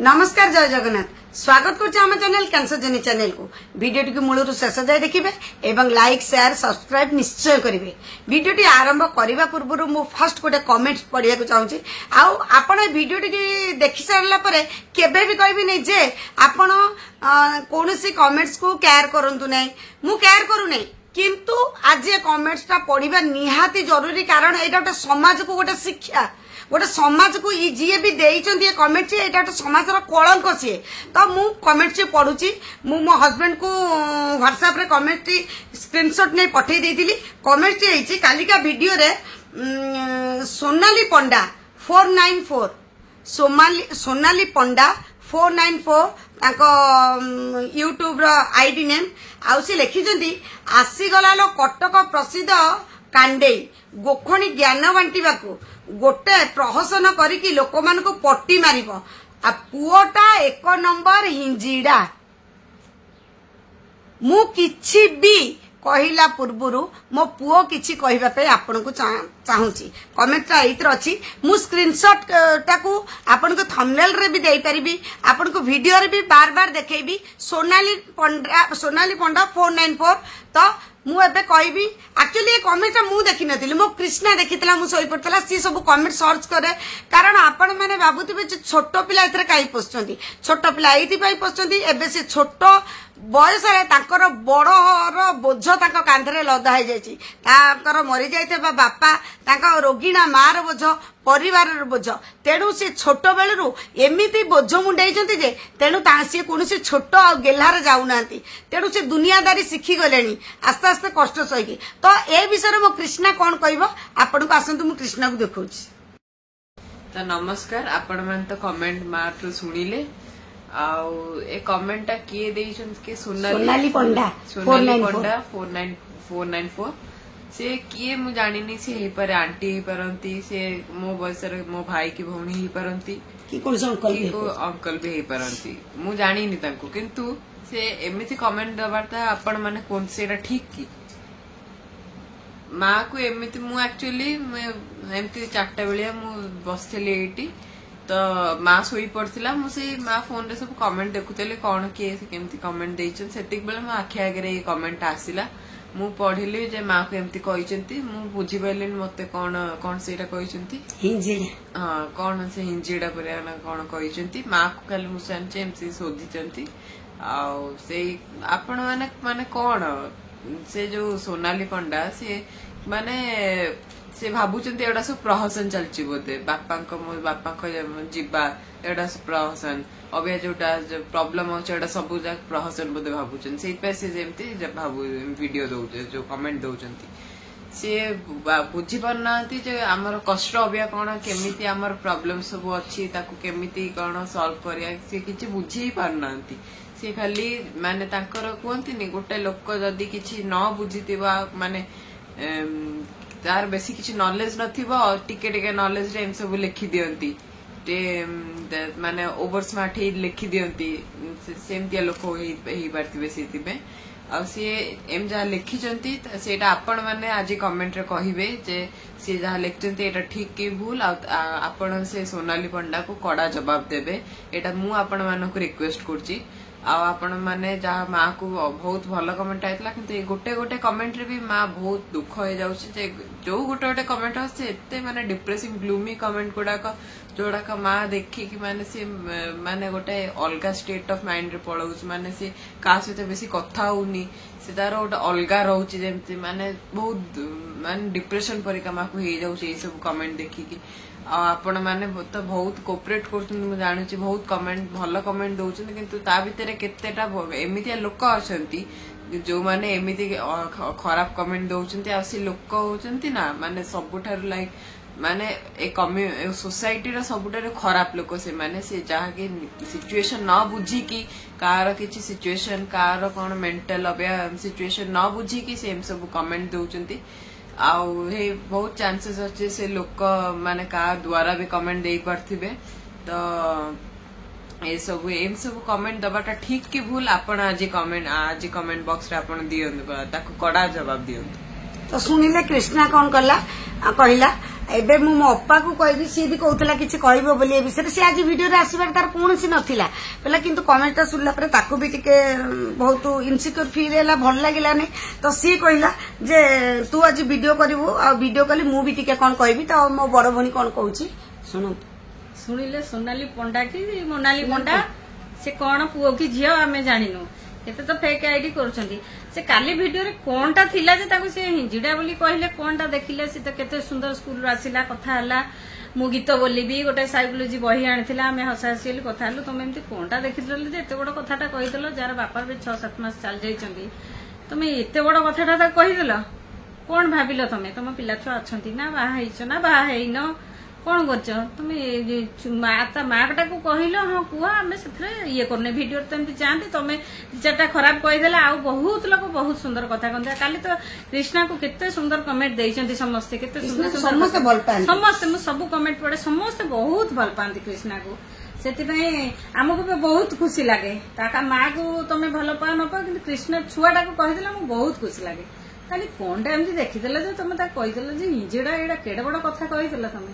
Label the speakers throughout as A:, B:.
A: नमस्कार जय जगन्नाथ स्वागत करम चैनल कैंसर जर्नी चैनल को वीडियो टी मूल शेष जाए देखिए एवं लाइक शेयर सब्सक्राइब निश्चय करेंगे। वीडियो आरंभ करने पूर्व मु फर्स्ट गोटे कमेंट पढ़िया चाहिए आपण वीडियो देखी सारा केबे भी कहबी नहीं जे आपण कौन सी कमेंट्स को केयर करंतु नहीं मु केयर करू नहीं किंतु आज ये कमेंट्स टा पढ़ा निहाती जरूरी कारण एटा गोटे समाज को गोटे शिक्षा गोटे समाज को जी भी देते कमेंट ये गोटे समाज कलंक सी तो मु कमेंट से पढ़ुची मो हस्बैंड को व्हाट्सएप रे कमेंट स्क्रीनशॉट नहीं पठे देती कमेंट ये कालिका वीडियो रे सोनाली पंडा 494 सोनाली पंडा 494 यूट्यूब रो आईडी नेम आउ सी लिखिजंती आसीगला लो कटक प्रसिद्ध कांडे गोखणी ज्ञान बांटिबाकू गोटे प्रहसन करिकी लोक मान को पट्टी मारिबो आ पुओटा एक नंबर हिंजीड़ा मु किछि भी कहिला पूर्वरु मो पुओ किछि कहिबा पे आपन को चाहूची कमेंट ता इतर अछि मु स्क्रीनशॉट टाकू आपन को थंबनेल रे भी देई परिबी आपन को वीडियो रे भी बार बार देखेबी सोनाली पंडा 494 तो मु एबे कहबी एक्चुअली ये कमेंट मु देखि नथिली मो कृष्णा देखितला मु सोई पड़तला सी सब कमेंट सर्च करे कारण आपण माने बाबुथिबे छोट पिला एथरे काई पोसचंती छोट पिला एथि पई पोसचंती एबे से छोट बयस रे ताकर बड़र बोझ ताको कांधरे लदा हो जायछि ताकर मरि जायते बापा ताका रोगिणा मार बोझ परिवार बोझ तेणु से छोट बेलू एमती बोझ मुंडाई जे तेणु सी कौन छोट आ गेल्हार जाऊना तेणु से दुनियादारी शिखी गले आस्ते आस्ते कष्ट सही तो ए विषय मो कृष्णा कौन कह आपण को आसतु मु कृष्णा को देखा
B: तो नमस्कार आपण मन तो कमेंट मार सुनिले आउ ए कमेंट किए देइछन के सोनाली पंडा 494 से किए मु जानिनी से हे पर आंटी हे परंती से मो बयस मो भाई की भौणी हे परंती
A: की कोन
B: अंकल भी हे परंती मु जानिनी तांको किंतु से एमिति कमेंट दबारता आपण माने कोन सेटा ठीक की माँ को एमिति मु एक्चुअली एमती 4टा बेलिया मु बसथिली एटी तो माँ सोई पड़ता मुझे माँ फोन रे सब कमेंट देखुले कौन किए केमती कमेंट देइछन सेटिक बेले मो आखि आगे ये कमेंट आसिला मु पढ़िली जे माँ को एमती कहिसंती मु बुझी पाइलिन मते कौन कौन सेटा कहिसंती
A: हिंजीड़ा
B: हां कौन से हिंजीड़ा पर कौन कहिसंती माँ को खाली मु जानचे एमती सोधिचंती आ से आपण माने कौन से जो सोनाली पंडा से माने से भाबुचंती एडा सब प्रहसन चलची बोधे बापा जीवा एडा सब प्रहसन अबे जोटा प्रॉब्लम होचे एडा सब जा प्रहसन बोधे भाबुचन से पे से जेमती भाबु वीडियो दउचे जो कमेंट दउचंती से बुझी परनांती जे हमर कष्ट अबिया कोन केमिति हमर प्रॉब्लम सब अछि ताकू केमिति कोन सॉल्व करिया से किछि बुझी परनांती से खाली माने तांकर कोंती नि गोटे लोक जदी किछि न बुझितिबा माने तार बेसी किसी नॉलेज नथिबो टिके टिके नॉलेज रे एम सब लिखि दियंती माने ओवर स्मार्ट ही लिखि दियंती सेम दिया लोक ही बारथिबे सेतिबे आ से एम जहा लिखि जंती सेटा आपण माने आज कमेंट रे कहिबे जे से जहा लिखचंती एटा ठीक कि भूल आपण से सोनाली पंडा को कड़ा जवाब देबे एटा मु आपण मानको रिक्वेस्ट करची आपण माने जहा माँ को बहुत भल कमेंट आइतला किंतु गोटे गोटे कमेंट रे भी माँ बहुत दुख हो जाउछि जे जो गोटे गोटे कमेंट आसे एते माने डिप्रेसिंग ग्लूमी कमेंट गुडाक जोडाक माँ देखि कि माने से माने गोटे अलगा स्टेट ऑफ माइंड रे पळौछ माने से का सहित बेसी कथा होउनी से तार गोटे अलगा रहउछि जेमति माने बहुत माने डिप्रेशन परिका माँ को हे जाउछि ए सब कमेंट देखि कि आपण माने तो बहुत कोऑपरेट करछन मु जानुछि बहुत कमेंट भल कमेंट दउछन किंतु ता भितरे केतेटा एमितिया लोक अछंती जो माने एमिति खराब कमेंट दउछंती आ से लोक होचंती ना माने सबुठार लाइक माने ए सोसाइटी रा सबुठार खराब लोक से माने से जहा के सिचुएशन न बुझी कि कार किछि सिचुएशन कार कोन मेंटल अबे सिचुएशन न बुझी कि सेम सब कमेंट दउछंती आउ हे बहुत चांसेस अच्छे से लोक माने का द्वारा भी कमेंट दे पारथिबे तो ए सब एम सब कमेंट दबाटा ठीक कि भूल आपण आज कमेंट बॉक्स रे आपण दियंतु ताको कड़ा जवाब दियंतु
A: तो सुनिले कृष्णा कौन कला कहला ଏବେ ମୁଁ ମୋ ଅପା को कहबी सी भी कहूला किसी कहबो बोली ए विषय सी आज वीडियो रे आसीबार तार कोनसी नथिला पहला किंतु कमेंट सुनला परे ताको भी टिके बहुत इनसिक्योर फील हैला भल लागिला नै तो सी कहला जे तू आज वीडियो करिवो आ वीडियो कली मु भी टिके कोन कहबी तो मो बड़ भणी कोन कहूची सुनो
C: सुनिले सोनाली पंडा की मोनाली पंडा से कौन पुओ की झियो आमे जानिनु केते तो फेक आईडी करूछंती से काली वीडियो रे कोनटा थिला जे ताको से हिंजिडा बोली कहले कोनटा देखिले से तो केते सुंदर स्कूल आसिला कथा हला मु गीत बोलिबी गोटे साइकोलॉजी बही आनिथिला आमे हसा हसीली कथा हलो तुम एमती कोनटा देखिदल जे एते बड़ कथाटा कहिदल जार बापा बे 6-7 मास चल जाइचंती तुमे एते बड़ कथाटा कहिदल कोन भाबिलो तुमे तुम पिला छुआ अछंती ना बाहा हैछ ना बाहा हैनो कौन कर तुम माटा को कहल हाँ कुह आम से ये करने भिडियो तो एमती चाहती तुम चार्टा खराब कहीदेला आ बहुत लोग बहुत सुंदर कथा कहते काली तो कृष्णा को केते सुंदर कमेंट देइचंती समस्ते केते सुंदर
A: समस्त भल पाए
C: समस्ते मु सब कमेंट पढ़े समस्ते बहुत भल पाती कृष्णा को से आमको भी बहुत खुशी लगे ताका माँ को तुम भल पा न पा कि कृष्ण छुआटा को कहीदेला मुझे बहुत खुशी लगे खाली कौनटा एमती देखीदेल तुम कहीदेल हिंजेड़ा एड़ा केड़े बड़ कथा कहीदेल तुम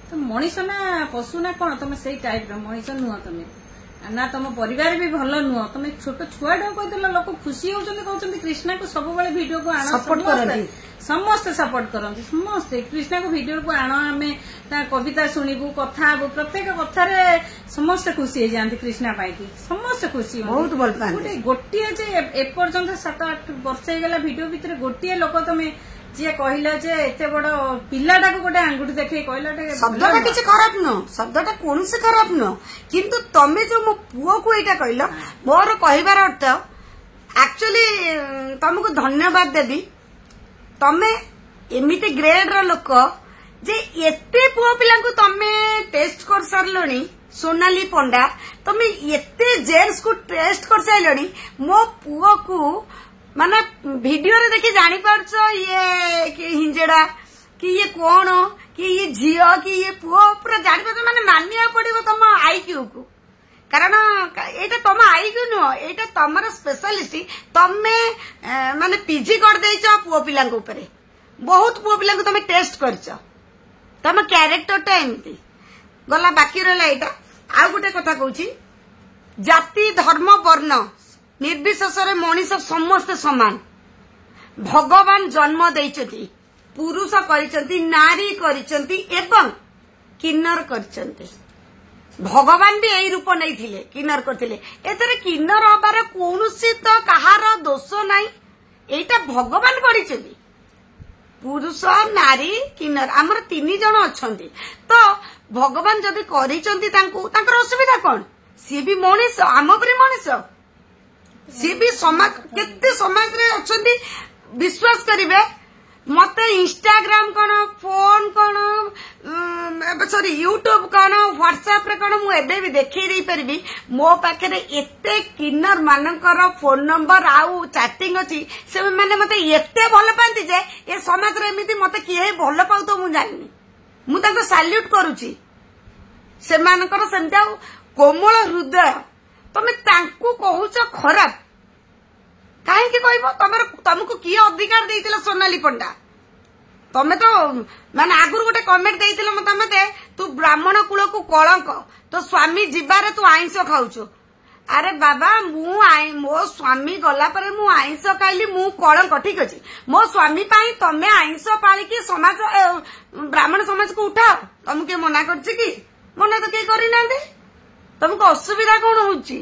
C: तो मनीष ना पशु ना कौन तुम से टाइप मनीष नुह तुम ना तुम परिवार भी भल नुह तुम छोट छुआ कहीदेल लोक खुशी होती कृष्णा को सब वीडियो को आण समस्ते सपोर्ट करती समस्ते कृष्णा को वीडियो को आण आम कविता शुणु कथा हबू प्रत्येक कथार समस्ते खुशी हो जाती कृष्णा पाई समस्ते खुशी
A: बहुत भल पाए
C: गोटे एपर्यंत 7-8 वर्ष होगा वीडियो भितर गोटे लोक तुम जी कहला जे एते बड़ पिलाटा को गोटे आंगुठी देखै कहला
A: शब्दटा किछि खराब न शब्दटा कोनसे खराब न किंतु तमे जो मो पुओ को एटा कहला मोर कहिबार अर्थ एक्चुअली तुमको धन्यवाद देबी तमे एमिते ग्रेड रो लोक जे एते पुओ पिला को तमे टेस्ट कर सरलोनी सोनाली पंडा तमे एते जेंट्स को टेस्ट कर साइलोनी मो पुओ को माने वीडियो रे देखि जानि पारछ ये कि हिंजेड़ा कि ये कोन कि ये झियो कि ये पुओ पूरा जानि पारछ माने मानिया पड़िबो तम आईक्यू को कारण एटा तम आईक्यू नो एटा तमर स्पेशलिटी तमे माने पीजी कर देइछ पुओ पिला को ऊपर बहुत पुओ पिला को तमे टेस्ट करछ तम कैरेक्टर टा एमती गला बाकी रहला एटा आ गुटे कथा कहूची जाति धर्म वर्ण निर्विशेष मनीष समस्त समान भगवान जन्म देइचंती पुरुष करिसंती नारी करिसंती एवं किन्नर करिसंती भगवान भी यही रूप नहीं थिले किन्नर करथिले एतरे किन्नर हबार कोनोसी तो कहार दोष नाही एटा भगवान करिसंती पुरुष नारी किन्नर आमर 3 जण अछंती तो भगवान जदी करिसंती तांको तांकर असुविधा कोन सी भी मनीष आम परि मनीष सी भी समाज केते समाज रे अछंती विश्वास करिवे मते इंस्टाग्राम कोन फोन कोन सॉरी यूट्यूब कोन व्हाट्सएप रे कोन मु एबे भी देखै दे परबी मो पाखे रे एते किन्नर मानकर फोन नंबर आउ चैटिंग अछि से माने मते एते भल पांती जे ए समाज रे एमिति मते किए भल पाउ तो मु जानि मु ताको सैल्यूट करूची से मानकर सेमता कोमल हृदय तमे तांकू कहूच खराब काहे कि कहबो तुमको किए अधिकार देइतिला सोनाली पंडा तमे तो माने आगुर गोटे कमेंट देइतिला मते तू ब्राह्मण कुल को कलंक तो स्वामी जिबारे तू आइंस खाउछु अरे बाबा मो स्वामी गला परे मु आइंस खाइली मु कलंक ठीक अछि मो स्वामी पाई तमे आइंस पाली कि समाज ब्राह्मण समाज को उठाओ तुमके मना करछि कि मना तो के करि नांदे तुमको असुविधा कौन होची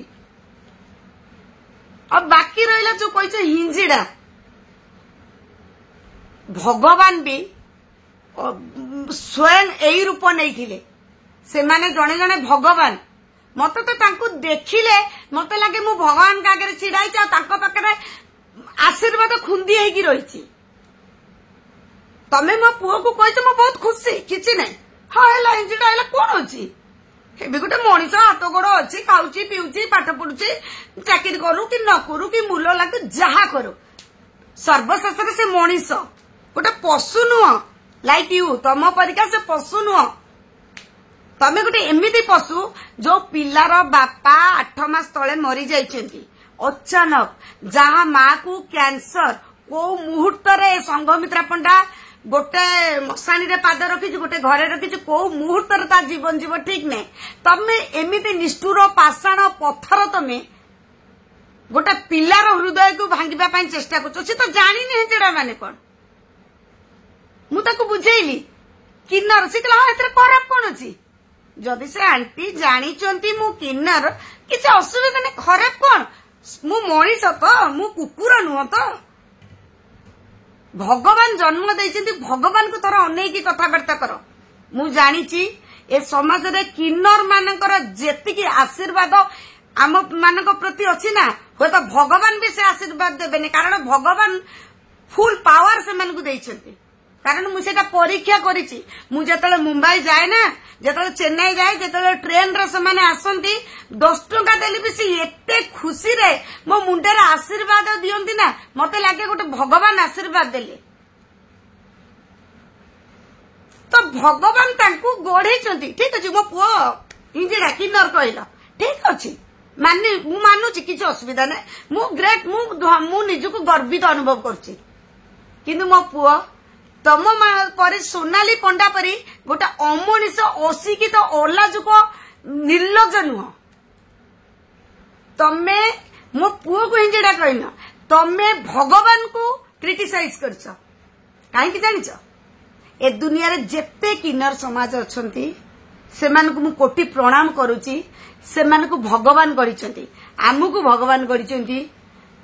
A: अब बाकी रहिला जो कहिछ हिंजिड़ा भगवान भी स्वयं एई रूप नहीं थिले से माने जने जने भगवान मते तो तांको देखिले मते लागे मु भगवान का आगे छिड़ाई चा तांको पाखरे आशीर्वाद खुंदी हेकी रहिछि तमे मो पुओ को कहिछ मो बहुत खुशी किछि नै हा हेला हिंजिड़ा हेला कोन होची एबे गोटे मनीष हाथ गोड़ अच्छी खाऊची पीऊची पाठ पढ़ुची चाकरी करू कि न करू कि मूल लागू जहा करू सर्वशेष से मनीष गोटे पशु नुह लाइक यू तम परिका से पशु नुह तमे गोटे एमिति पशु जो पिलार बापा 8 मास तले मरी जाइछंती अचानक जहा माँ को कैंसर को मुहूर्त रे संघमित्रा पंडा गोटे मशाणी रे पाद रखी गोटे घरे रखी कौ मुहूर्त ता जीवन जीव ठीक नहीं तमे एमती निष्ठुर पाषाण पत्थर तमे गोटे पिलार हृदय को भांगिबा पई चेष्टा करछो से तो जानी नहीं जेड़ा माने कोन मु ताको बुझेइली किन्नर से कहला एतरे खराब कोन अछि जदि से आंटी जानी चंती मु किन्नर किछ असुविधा नहीं खराब कोन मु मनीष तो मु कुकुर नुह तो भगवान जन्म देइछन्ती भगवान को तोरा अनेकी कथाबार्ता कर मु जानिची ए समाज रे किन्नर मानकर जेतिकी आशीर्वाद आम मानक प्रति अछि ना हो तो भगवान भी से आशीर्वाद देबेनी कारण भगवान फुल पावर से मानकु देइछन्ती कारण मु सेटा परीक्षा करिछि मु जतले मुंबई जाए ना जतले चेन्नई जाए जतले ट्रेन रे से माने आसंती 10 टका देली भी से एते खुशी रे मो मुंडे रे आशीर्वाद दियंती ना मते लागे गोटे भगवान आशीर्वाद देले तो भगवान तांकु गोढेचंती ठीक अछि मो पुओ इंजेडा किन्नर कहला ठीक अछि माने मु मानुची किछ असुविधा नै मु ग्रेट मु निजको गर्वित अनुभव करछि किंतु मो पुओ तम परी सोनाली पंडा परी गोटे अमनिष अशिक्षित अलाजुक निर्लज नुह तमे मो पुओ को हिंजेडा कहन तमे भगवान को क्रिटिसाइज करछ काहे जानिछ ए दुनिया रे जेते किन्नर समाज अछंती सेमान को मु कोटि प्रणाम करूची सेमान को भगवान गरिचंती आमु को भगवान गरिचंती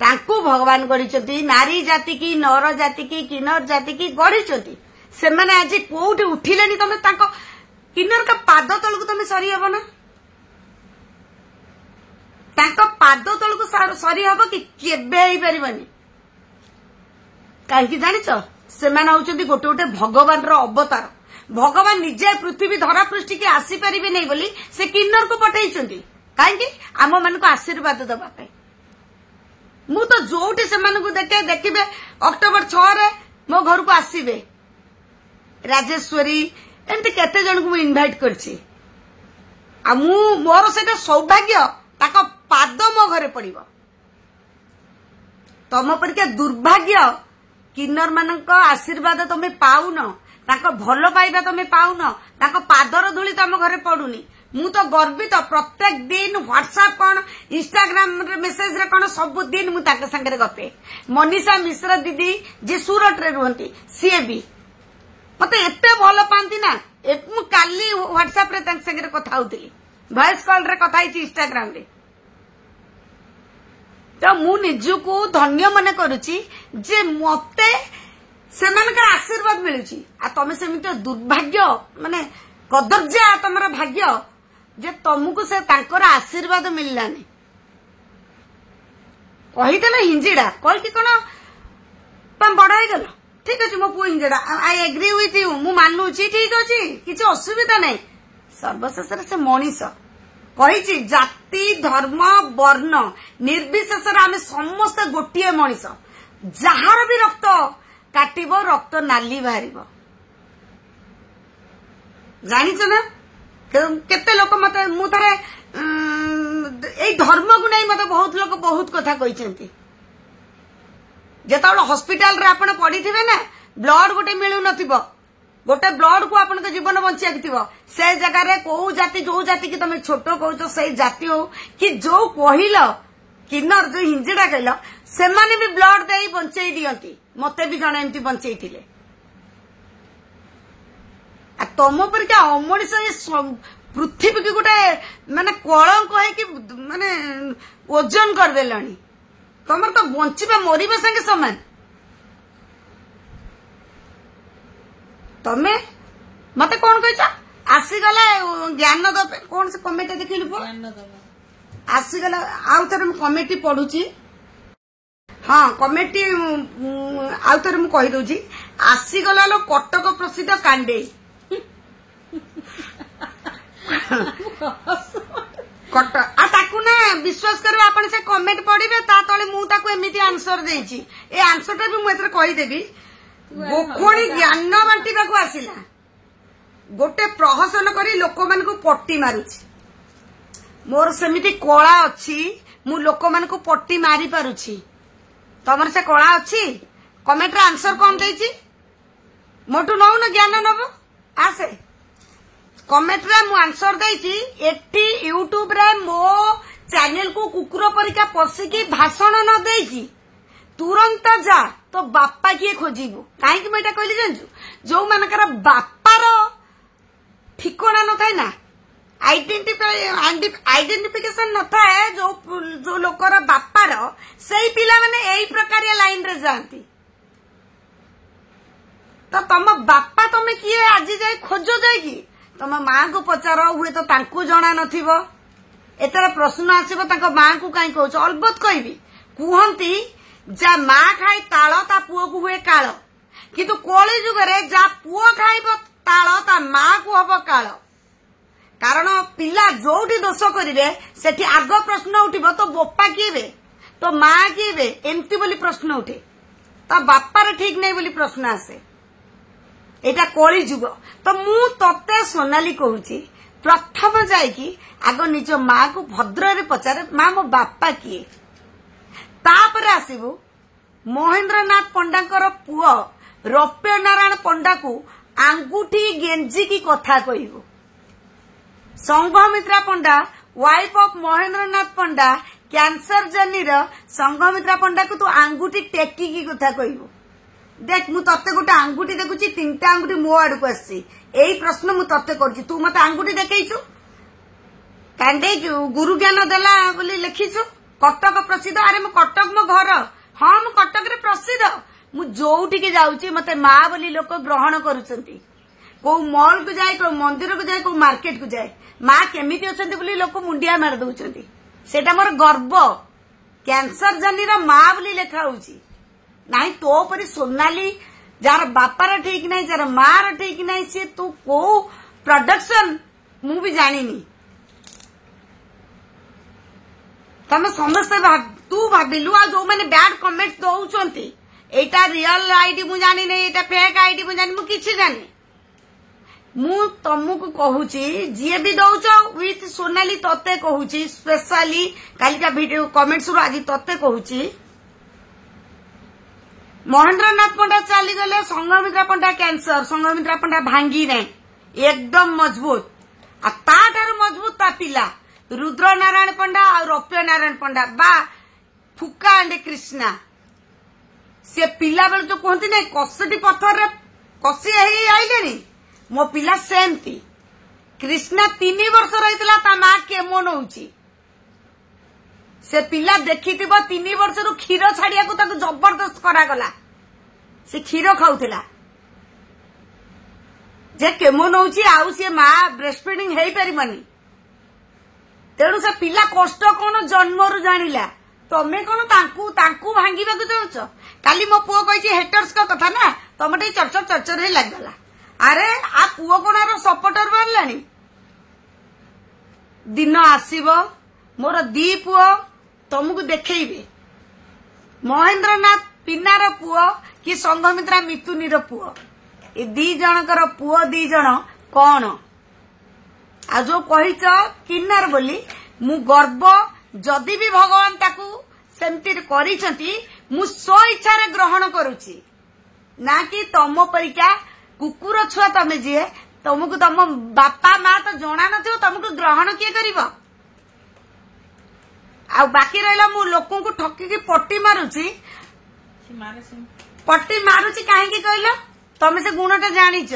A: तांकु भगवान गरिचंती नारी जाति की नर जाति की किन्नर जाति की गरिचंती से माने आज कोउठी उठिलेनी तमे तांको किन्नर का पाद तळ को तमे सरी हबो ना तांको पाद तळ को सरी हबो कि केबे हेई परिबनी काहे कि जानिच से माने होचंती गोटे गोटे भगवान रो अवतार भगवान निजे पृथ्वी धरा पृष्ठ के आसी परिबे नै बोली से किन्नर को पठाइचंती काहे कि आम मन को आशीर्वाद दबा पे मु तो जोटी से मन को देखिबे अक्टोबर 6 रे मो घर को आसीबे राजेश्वरी एमती केते जन को इनवाइट करछि आ मु मोर सेटा सौभाग्य ताको पाद मो घरे पड़िबो तम परिका दुर्भाग्य किन्नर मानक आशीर्वाद तमे पाउन ताको भलो पाइबा तमे पाउन ताको पादर धूली तम घरे पडुनी मु तो गर्वित प्रत्येक दिन व्हाट्सएप कौन इंस्टाग्राम मेसेज रे कौन सब दिन मु ताके संगे गपे मनीषा मिश्र दीदी जे सूरत रे रहंती सी भी मते एते भलो पांती ना मु काली व्हाट्सएप रे ताके संगे कथा होतली वॉइस कॉल रे कथा हिची इंस्टाग्राम रे तो मु निजु को धन्य माने करूची जे मते सेमानकर आशीर्वाद मिलुची आ तमे सेमिते दुर्भाग्य माने कदर्जा तमरा भाग्य जे तुमको से तांकर आशीर्वाद मिललानी कहीदेल हिंजिड़ा कहीकि कौन तुम बड़ हो गल ठीक अच्छे मो पु हिंजिड़ा आई एग्री विथ यू मु मानुची ठीक अच्छे किसी असुविधा नहीं सर्वशेष से मनीष कही जाति धर्म वर्ण निर्विशेष आम समस्त गोटे मनीष जार भी रक्त काटिब रक्त नाली बाहर जानिच ना केते लोक मत मु थरे ए धर्म को नहीं मत बहुत लोग बहुत कथा कहिसेंती जेतावल हॉस्पिटल रे आपण पड़ीथिबे ना ब्लड गोटे मिलु नथिबो गोटे ब्लड को आपण के जीवन बंचिया थिबो से जगह रे को जाति जो जाति की तमे छोट कहउछो से जाति हो कि जो कहिलो किन्नर जो हिंजिडा कहलो से माने भी ब्लड देई बंचई दियंती मते भी जण एमती बंचई थिले आ तम परिका अमनिष ये पृथ्वी की गोटे माने कलंक है कि माने ओजन कर देलानी तमर तो बंचिबा मरिबा संगे समान तमे मते कोन कहचा आसी गला ज्ञान द कोन से कमेंट देखिलु पो ज्ञान द आसी गला आउ थरे हम कमेटी पढुची हां कमेटी आउ थरे हम कहि दोजी आसी गला लो कटक प्रसिद्ध कांडे कट आ ताकू ना विश्वास करबे आपण से कमेंट पढिबे ता तळे मु ताकू एमिति आंसर देछि ए आंसर टा भी मु एतरे कहि देबी गोखोणी ज्ञान बांटिबा को आसिला गोटे प्रहसन करी लोक मान को पट्टी मारुछि मोर सेमिति कला अछि मु लोक मान को पट्टी मारी पारुछि तमर से कला अछि कमेंट रे आंसर कोन देछि मोटू नौ न ज्ञान नब आसे कमेंट रे मु आंसर देइची एठी यूट्यूब रे मो चैनल को कुकुर परिका पसिकी भाषण न देइकी तुरंत जा तो बापा किए खोजिबु काहे मैं कहली जानछु जो मानकर बापार ठिकाना न थाए ना आइडेंटिफिकेशन न थाए जो लोकर बापार सेई पिला माने एई प्रकार लाइन रे जांती तो तम बापा तमे किए आज जाए खोजो जाएगी तम माँ को पचार हुए तो तांकू जणा नथिबो एतर प्रश्न आसीबो तांको माँ को काई कहछ अलबत कहबी कुहंती जा माँ खाई ताଳ ता पुओ को हुए काळ किंतु कोली जुगरे जा पुओ खाइबो ताଳ ता माँ को हबो काळ कारण पिला जोठी दोष करिवे सेठी आग प्रश्न उठिबो तो बोपा किबे तो माँ किबे एमती बोली प्रश्न उठे तो बापार ठीक नहीं बोली प्रश्न आसे एटा कोली जुग तो मु तते सोनाली कहूची प्रथम जाइकी आग निज माँ को भद्र रे पचारे माँ मो बापा किए तापर आसीबु महेंद्रनाथ पंडांकर पुओ रौप्य नारायण पंडा को आंगुठी गेंजी की कथा कहबो Sanghamitra Panda wife of Mahendranath Panda cancer journey Sanghamitra Panda को तू आंगुठी टेकी की कथा कहबो देख मु तत्ते गोटे आंगुठी देखुची तीनटा आंगुठी मो आड़ को आसी एई प्रश्न मु तत्ते करची तू मते आंगुठी देखैछु कांडे गुरु ज्ञान देला बोली लिखिछु कटक प्रसिद्ध अरे मु कटक मो घर हाँ मु कटक रे प्रसिद्ध मु जोठी के जाउची मते माँ बोली लोक ग्रहण करूचंती को मॉल को जाए को मंदिर को जाए को मार्केट को जाए माँ केमिति अछंती बोली लोक मुंडिया मार दउचंती सेटा मोर गर्व कैंसर जर्नी रो माँ बोली लेखा होउची नाही तो परी सोनाली जार बापार ठीक नहीं जार मार ठीक नहीं सी तू को प्रोडक्शन मु भी जानिनी तमे समस्ते तू भाबिलु आ जो माने बैड कमेंट दउचंती एटा रियल आईडी मु जानि नै एटा फेक आईडी मु जानि मु किछि जानि मु तमको कहूची जे भी दउच विथ सोनाली तते कहूची स्पेशली कालिका वीडियो कमेंट्स रो आज तते कहूची महेंद्रनाथ पंडा चली गले संघमित्रा पंडा कैंसर संघमित्रा पंडा भांगी नै एकदम मजबूत आ ताठार मजबूत ता पिला रुद्र नारायण पंडा और रौप्य नारायण पंडा बा फुका अंडे कृष्णा से पिला बेल जो कहती नहीं कसटी पत्थर रे कसी आईले मो पिला सेमती कृष्णा 3 वर्ष रही ता माँ केमो नौची से पिला देखी 3 वर्ष रु क्षीर छाड़िया को ताको जबरदस्त करागला से क्षीर खाऊला जे केमो नौची आउ से माँ ब्रेस्ट फीडिंग हेई परिबनी तेणु से पिला कष्ट कौन जन्मरू जानिला तमे कौन तांकू भांगी चाहछ काली मो पुओ कही हेटर्स का कथा ना तम टे चर्चर ही लगला अरे आ पुओ कौन सपोर्टर बाहरलानी दिन आसीबो मोर दी पुओ तुमको देखेबे महेंद्रनाथ पिनार पुओ कि संघमित्रा मितुनीर पुओ ए दी जनकर पुओ दी जन कौन आ जो कहिच किन्नर बोली मु गर्व जदि भी भगवान ताकू सेमती करिसंती मु सो इच्छा रे ग्रहण करूची ना कि तम परिका कुकुर छुआ तमे जे तुमको तम बापा माँ तो जना नथिबो तुमको ग्रहण किए करिवो आ बाकी रहला मु लोकन को ठकी की पट्टी मारुची काहे की कहलो तमे से गुणटा जानिच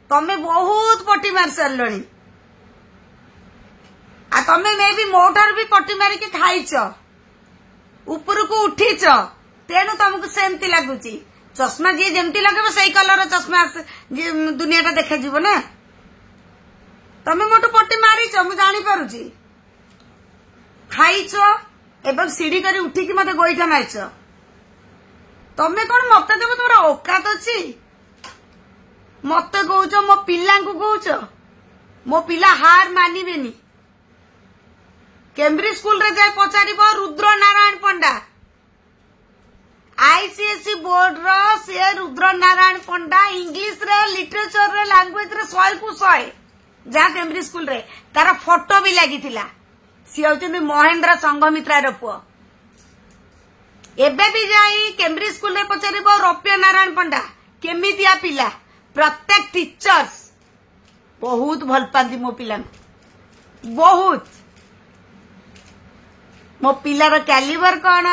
A: तमे बहुत पट्टी मार सरलणी आ तमे मे भी मोटर भी पट्टी मारी के खाइच ऊपर को उठीच तेणु तुमको सेमती लगुची चश्मा जी जेमती लगे सही कलर चश्मा दुनिया देखा जीव ना तमे मोटू पट्टी मारिच मु जानी पारुची खाइच एवं सीढ़ी करी उठिकी मते गोईठा मारिच तमे कौन मत देव तुम औकात अच्छी मत कौच मो पिला कौच मो पिला हार मानिबेनी केम्ब्रिज स्कूल रे जाए पचार रुद्र नारायण पंडा आईसीएसई बोर्ड रो से रुद्र नारायण पंडा इंग्लिश रे लिटरेचर रे लैंग्वेज रे 100 को 100 जहाँ केम्ब्रिज स्कूल रे तार फोटो भी लगी सी होचंदी महेंद्र संघमित्रा रो पुओ एबे भी जाई केम्ब्रिज स्कूल रे पचार रौप्य नारायण पंडा केमितिया पिला प्रत्येक टीचर्स बहुत भल पाती मो पिला बहुत मो पिलार कैलिबर कौन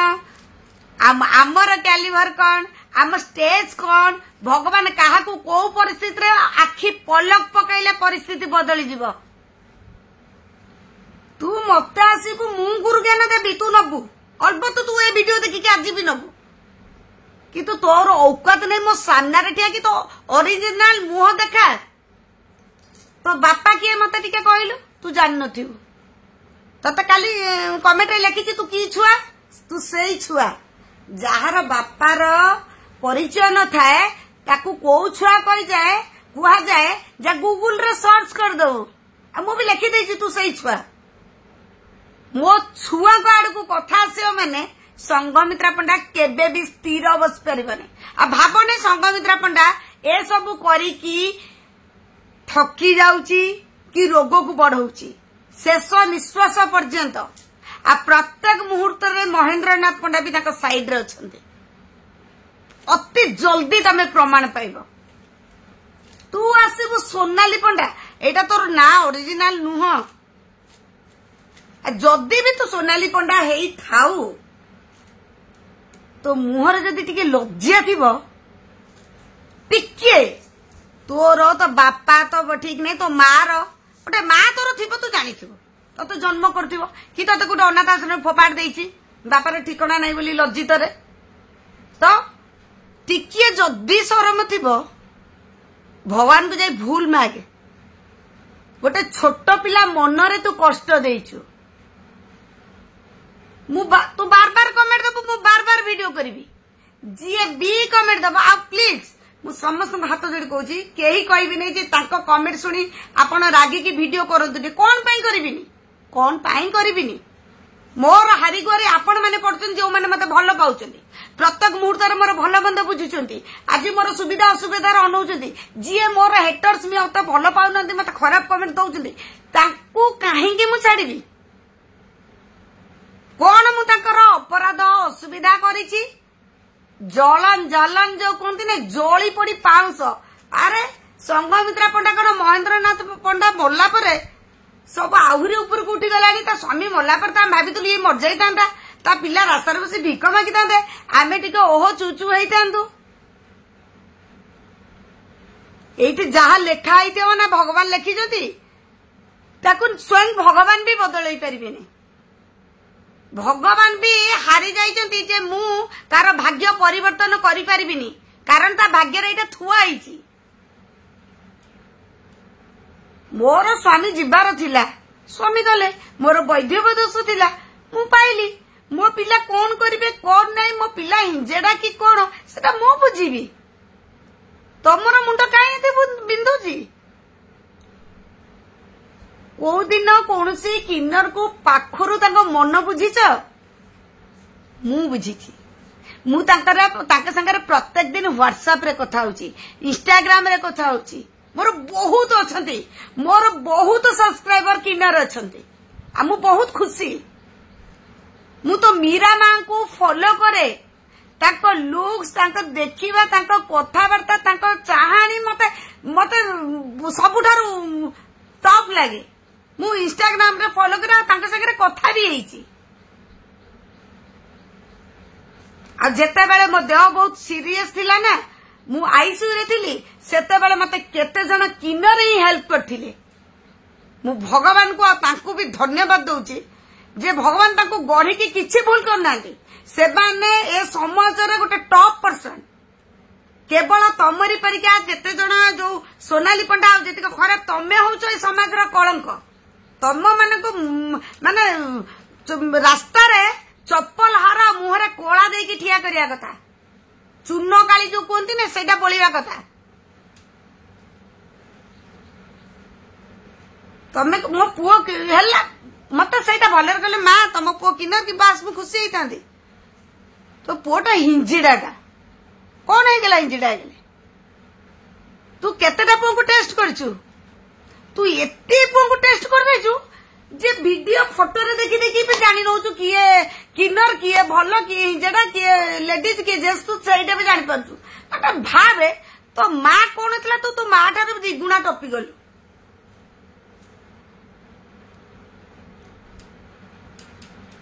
A: आमर कैलिबर कौन आम स्टेज कौन भगवान क्या कौ परिस्थिति आखि पलक पकईले परिस्थिति बदली जीव तू मत आसबू मु गुरु ज्ञान देवी तू नबू अलबत् तू ए वीडियो देखिक आज भी नबू किंतु तोर औकात नहीं मो सामने ठिया कि तो ओरिजिनल मुह देखा तो बापा किए मत टिके कहलु तू जान नथिबू तते काली कमेंट लिखी तू की छुआ तू सेई छुआ जार बापार परिचय न थाए ताकू को छुआ कही जाए कुहा जाए जा गूगल रे सर्च कर दो मु भी लिखि देछि तू सेई छुआ मो छुआ को आड़ को कथा आसियो माने संघमित्रा पंडा केबे भी स्थिर बस परिबने आ भाबने संघमित्रा पंडा ए सब करी की ठकी जाउची कि रोग को बढ़ाउची शेष निश्वास पर्यंत आ प्रत्येक मुहूर्त रे महेंद्रनाथ पंडा भी ताको साइड रे अछंती अति जल्दी तमे प्रमाण पाइबो तू आसीबो सोनाली पंडा एटा तोर ना ओरिजिनल नुह जदि भी तू सोनाली पंडा हेई थाऊ तो मुहर जदि टिके लज्जा थिबो टिके तोर तो बापा तो ठीक नहीं तो मार गोटे माँ तोर थी तू जानिथिबो तो जन्म करथिबो कि तते गोटे अनाथ आश्रम फोपाड़ देइछि बापार ठिकଣା नहीं बोली लज्जित रे तो टिके जदि शरम थिबो भगवान को जाई भूल मागे गोटे छोट पिला मन रे तू कष्ट देइछु तू बार बार कमेंट दबु मु बार बार वीडियो करिवि जी बी कमेंट दबु आ प्लीज मु समस्त हाथ जोड़ी कहूची केही कहबी नहीं जे तांको कमेंट सुनी आपण रागी की वीडियो करंतु कोन पई करिबिनी कोन पई करिबिनी मोर हारी गोरे आपण माने पड़छन जे माने मते भलो पाउचंती प्रत्येक मुहूर्त रे मोर भलो बंद बुझुचंती आज मोर सुविधा असुविधा रे अनौचंती जी मोर हेटर्स मी मते भलो पाउनंती मते खराब कमेंट दउचंती तांको काहे के मु छाड़ीबी कौन मु तांकर अपराध असुविधा करिछि जलन जलन जो कहती ना जली पड़ी पाउस अरे संघमित्रा पंडा कर महेंद्रनाथ पंडा मरला परे सब आहुरी ऊपर को उठी गलानी ता स्वामी मरला पर ता भाबितु ये मर जाइतांता ता पिला रास्ता रे बसी भिक मागितांते आमे टिके ओहो चूचू हेइतांतु एइति जहा लेखा आइतेव ना भगवान लेखि जति ताकु स्वयं भगवान भी बदलई परिबेनी भगवान भी हारी जाइछंती जे मु तार भाग्य परिवर्तन करि परिबिनी कारण ता भाग्य रे एटा थुआ आइछि मोर स्वामी जिबार थिला स्वामी गले मोर वैद्य दोष थिला मु पाइली मो पिला कोन करिवे कोन नाही मो पिला हिंजेडा की कोन सेटा मो बुझीबी तमरो मुंड काहे एते बिंदुजी को दिन कौन से किन्नर को पाखरु तांको मन बुझीच मु बुझीची मु तांकर संगे प्रत्येक दिन व्हाट्सएप रे कथा होची इंस्टाग्राम रे कथा होची मोर बहुत अछंती मोर बहुत सब्सक्राइबर किन्नर अछंती आ मु बहुत खुशी मु तो मीरा मां को फॉलो करे तांको लुक्स तांको देखिबा तांको कथावार्ता तांको चाहानी मते मते सबुठारु टॉप लागे मु इंस्टाग्राम रे फॉलो करा तांको संगे कथा भी हेची आ जेते बेले मो देह बहुत सीरियस थिला ना मु आईसीयू रे थिली सेते बेले मते केते जण किन्नर ही हेल्प करथिले मु भगवान को तांको भी धन्यवाद दउची जे भगवान तांको गढ़ी की किछि भूल करनांती से माने ए समाज रे गोटे टॉप पर्सन केवल तमरी परिका जेते जण जो सोनाली पंडा जेते खराब तमे होचो ए समाज रा कलंक तम माने को माने रास्ता रे चप्पल हारा मुहरे कोला दे की ठिया करिया कथा चूर्ण काली जो कोंती ने सेटा बोलिवा कथा तमे मो पुओ हेला मते सेटा भले कहले मां तम पुओ किनर कि बास मु खुशी हेतांदी तो पुओटा हिंजिडाटा कोन हे गेला हिंजिडा गेले तू केतेटा पुओ को टेस्ट करछु तू एते पुओ को टेस्ट कर देछु जे वीडियो फोटो रे देखि देखि पे जानि नउछु किए किन्नर किए भलो किए हिंजडा किए लेडीज किए जेस तू सेटा भी जानि परछु अटा भाबे तो माँ कौन थी तू तो माँ ठार द्विगुणा टपी गलु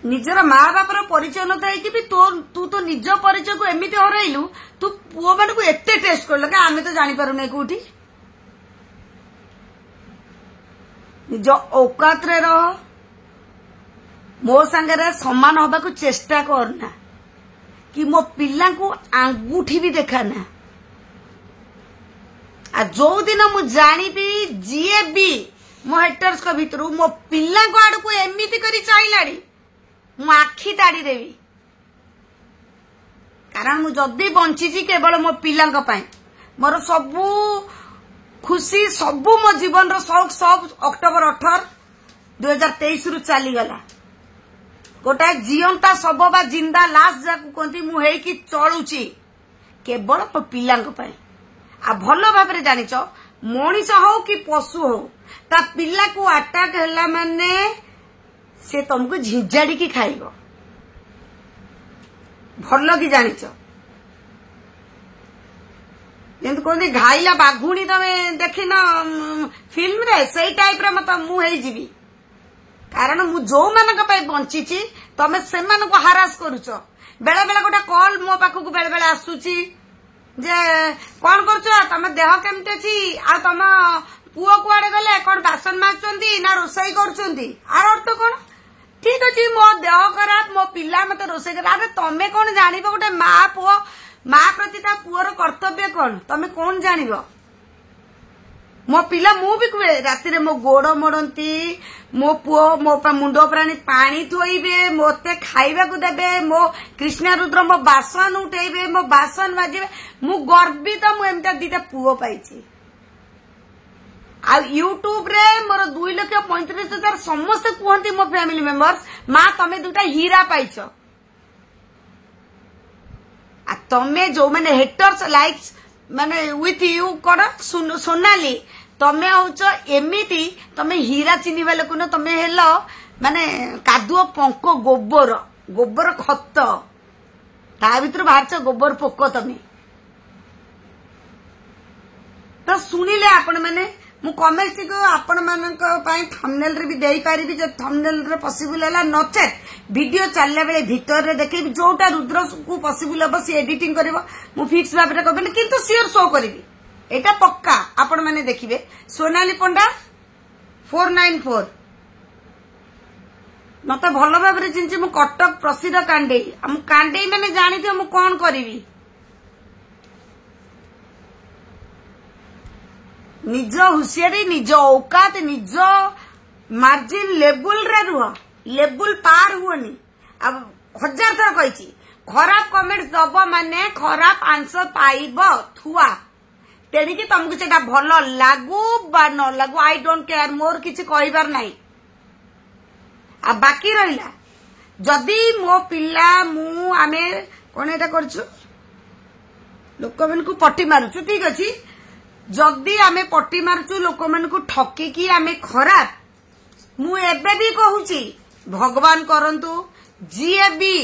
A: निजर माँ बापर परिचय न था कि तू तो निज परिचय को एमती हरइलु तू पुओ मान को एते टेस्ट कर लगे आम तो जापर नहीं कौटी निज औकात रे रह मो सांगे समान हवा को चेष्टा करना कि मो पिला को आंगुठी भी देखाना आ जो दिन मु जानिबी जीए भी मो हेटर्स को भीतर मो पिला को आड़ को एमती करी चाहिलाड़ी मु आखि ताड़ी देवी कारण मु जदी बंची केवल मो पिला मोर सबू खुशी सबू मो जीवन रो शौक सब अक्टोबर 18 2023 रु चली गला गोटाए जीवंता सब बा जिंदा लाश जाकू कहती मु हेकी चलुची केवल मो पिला आ भल भाव जानिच मनीष हो कि पशु हो ता पिला को अटैक हैला माने से तुमको झिझाड़ी की खाइब भल कि जानिच जेंत कहते घाइला बाघुणी तमे देखिन फिल्म रे सही टाइप रे मत मु हेई जीवी कारण मु जो मानक पे बंची तमे से मान को हारास करूछ बेले बेले गोटे कॉल मो पाखक बेले बेले आसुची जे कौन करूछ तमे देह केमते छी आ तम पुओ कुआडे गले कौन बासन माजुचंती ना रोसई करूचंती आर अर्थ कौन ठीक अच्छे मो देह खराब मो पिला मत रोसई कर अरे तमे कौन जानिब गोटे माँ पुओ माँ प्रति ता पुओर कर्तव्य कौन तमे कौन जानिब मो पिला मु भी कहे राति रे मो गोड़ मोड़ती मो पुओ मो मुंड प्राणी पानी थोइबे मोते खाइबा को देबे मो कृष्णा रुद्र मो बासन उठेबे मो बासन माजिबे मु गर्वित मु एमता दीटा पुओ पाइछि आ यूट्यूब रे मोर 2,35,000 समस्त कहती मो फैमिली मेंबर्स माँ तमे दुटा हीरा पाइछ आ तमे जो माने हेटर्स लाइक्स माने विथ यू कौन सोनाली तमे होच एमिति तमे हीरा चिन्हिबा लोक न तमे हेलो माने कादुओ पंको गोबर गोबर खत ता भीतर बाहरच गोबर पोक तमे तो सुनिले आपण माने मु कमेंट को आपण मानक पई थंबनेल रे भी देई पारिबी जे थंबनेल रे पॉसिबल हैला नचेत वीडियो चलला बेले भीतर रे देखि जोटा रुद्र को पॉसिबल हो सी एडिटिंग करबो मु फिक्स भाव रे कहबे किंतु सियोर शो करबी एटा पक्का आपण माने देखिबे सोनाली पंडा 494 मते भल भाव रे चिंची मु कटक प्रसिद्ध कांडेई हम कांडेई माने जानि थि मु कोन करबी निज हुशियारी निज औकात निज मार्जिन लेवल रे रुह लेवल पार हुअनी अब 1000 थर कहिछि खराब कमेंट्स दब माने खराब आंसर पाइब थुआ तेणिकी तुमको सेटा भल लागू बा न लागू आई डोंट केयर मोर किछि कहिबार नाही आ बाकी रहिला जदी मो पिला मु आमे कोन एटा करछु लोक मन को पट्टी मारुछु ठीक अछि जदि आमे पट्टी मारुछु लोक मन को ठकी की आमे खराब मु एबे भी कहूची भगवान करंतु जीए भी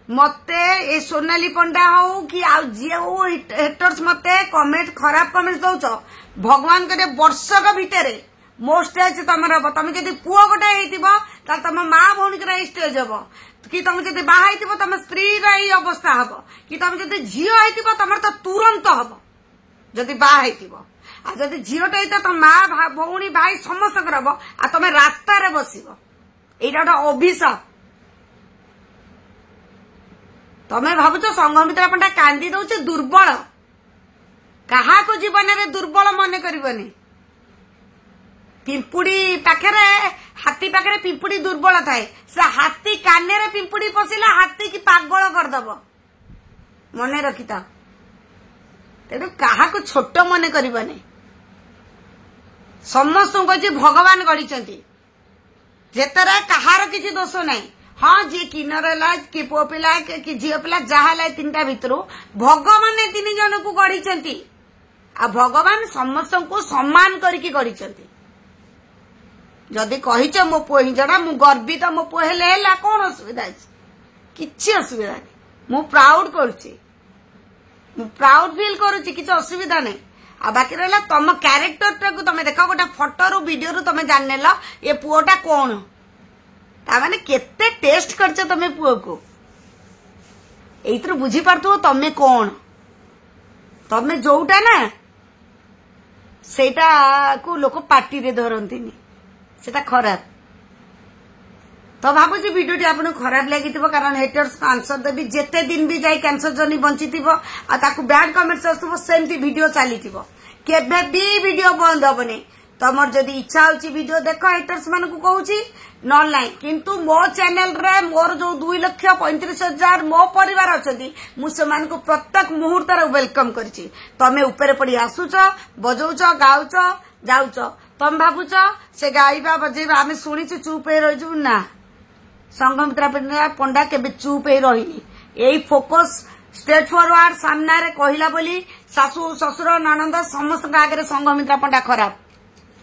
A: मते ए सोनाली पंडा हो कि आ जीए ओ हेटर्स मते कमेंट खराब कमेंट दउछ भगवान करे वर्षक भितरे मो स्टेज तमरा तमे जदि पुओ गोटे हेतिबो त तम मां भौणी करे स्टेज हबो कि तमे जदि बाहा हेतिबो तम स्त्री रही अवस्था हबो कि तमे जदि झियो हेतिबो तमर त तुरंत हबो जदि बाहा हेतिबो आ जदि झियोटे हेत त मां भौणी भाई समस्त करबो आ तमे रास्ता रे बसिबो एटा गोटे अभिशाप तमे भाबुछ संघमित्रा पंडा कांदी दउछ दुर्बल कहा को जीवन रे दुर्बल मन करबनी पिंपुड़ी पाखरे हाथी पाखरे पिंपुड़ी दुर्बल थाए से हाथी काने रे पिंपुड़ी पसिला हाथी की पागल कर दबो मने रखिता तेनु कहा को छोट मन करबनी समस्त को भगवान गढ़ी जेतरा कहार किसी दोष नहीं हाँ जी किन्नर है कि पुओ पिला कि झील पिला जहाँ तीनटा भितर भगवान ने 3 जन को गढ़ी आ भगवान समस्त को सम्मान करके गढ़ी जदि कहीच मो पुओ हिंजड़ा मु गर्वित मो पुओ हेले कौन असुविधा किछि असुविधा नहीं मु प्राउड करुछि मु प्राउड फील करुछि किछि असुविधा नहीं आ बाकी रहा तुम क्यारेक्टर टाक तुम देख गोटे फोटो रु वीडियो रु तुम जान ये पुओटा कौन ताने केते टेस्ट करछ तुम पुओ को एइथर बुझी पारथु तमे कौन तमे जोटा ना सेटा को लोक पार्टी रे धरंतिनी सेटा खराब तो भावुची वीडियोटी आपन खराब लगी कारण हेटर्स को आंसर देवी जेते दिन भी जाई कैंसर जर्नी बंची बैड कमेंट्स आसुव सेमती वीडियो चली केबे भी वीडियो बंद हेनी तमर जदि इच्छा होची वीडियो देख हेटर्स मान को कहूची न नहीं किंतु मो चैनल रे मोर जो 2,35,000 मो परिवार अछंती मु सेमान को प्रत्येक मुहूर्त रे वेलकम करची तमे ऊपर पड़ी आसुच बजौच गाउच जाउच तम भाबुच से गाइबा बजेबा आमे सुनिछु चुप हे रहिजु ना संघमित्रा पंडा केबे चुप हे रहिनी एई फोकस स्ट्रेट फॉरवर्ड सामना रे कहिला बोली सासु ससुर ननंद समस्त आगे संघमित्रा पंडा खराब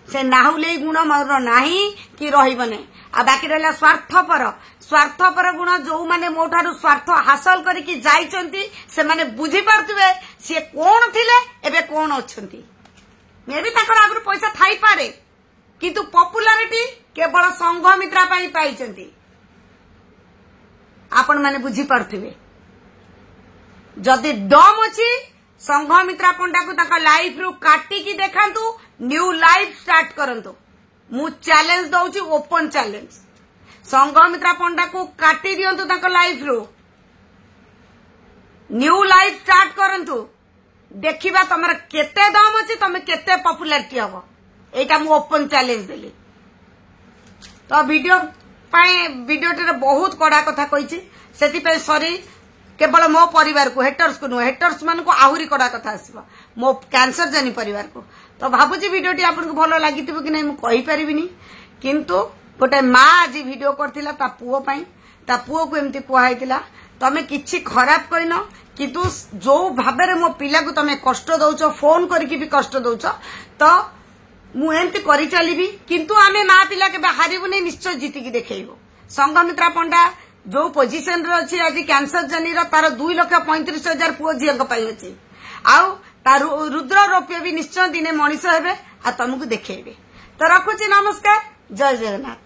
A: से नाहुले गुण मोर नाही कि रहिबने आ बाकी रहला स्वार्थपर गुण जो माने मोठारु स्वार्थ हासिल करिकि जाइचंती से माने बुझी पारथुवे से कोन थिले एबे कोन अछंती मे भी ताकर आगु पैसा थाई पारे किंतु पॉपुलैरिटी केवल संघमित्रा पाई पाइचंती आपण माने बुझी पारथुवे जदि दम अछि संघमित्रा पंडा को ताका लाइफ रु काटी की देखांतु न्यू लाइफ स्टार्ट करंतु मु challenge दउची open challenge Sanghamitra Panda को काटी दियंतु ताका लाइफ रु न्यू लाइफ स्टार्ट करंतु देखिबा तमरा केते दम अछि तमे केते पॉपुलैरिटी हबो एटा मु ओपन चैलेंज देली तो वीडियोटे बहुत कड़ा कथा कहिछि सेति पे सॉरी केवल मो परिवार को हेटर्स को नुह हेटर्स मान को आहुरी कड़ा कथा आसो मो कैंसर जनी परिवार को तो भावुची वीडियोटी आपन को भलो लागि कि नहीं मु कहि परिबिनी किंतु गोटे माँ आज वीडियो करथिला ता पुओ पई ता पुओ को एमती कहैतिला तमे किछि खराब करिनो किंतु जो भाबरे मो पिला को तमे कष्ट दउचो फोन करके भी कष्ट दउचो तो मु एमती करि चलीबी किंतु आमे माँ पिला के हारिबु नै निश्चय जीति की देखैबो संघमित्रा पंडा जो पोजिशन रे अछि आज कैंसर जर्नी रो तार 2,35,000 पुओ झियक पाई अछि आउ तार रुद्र रोप्य भी निश्चय दिने मनीष हेबे आ तुमको देखेबे तो रखुची नमस्कार जय जगन्नाथ।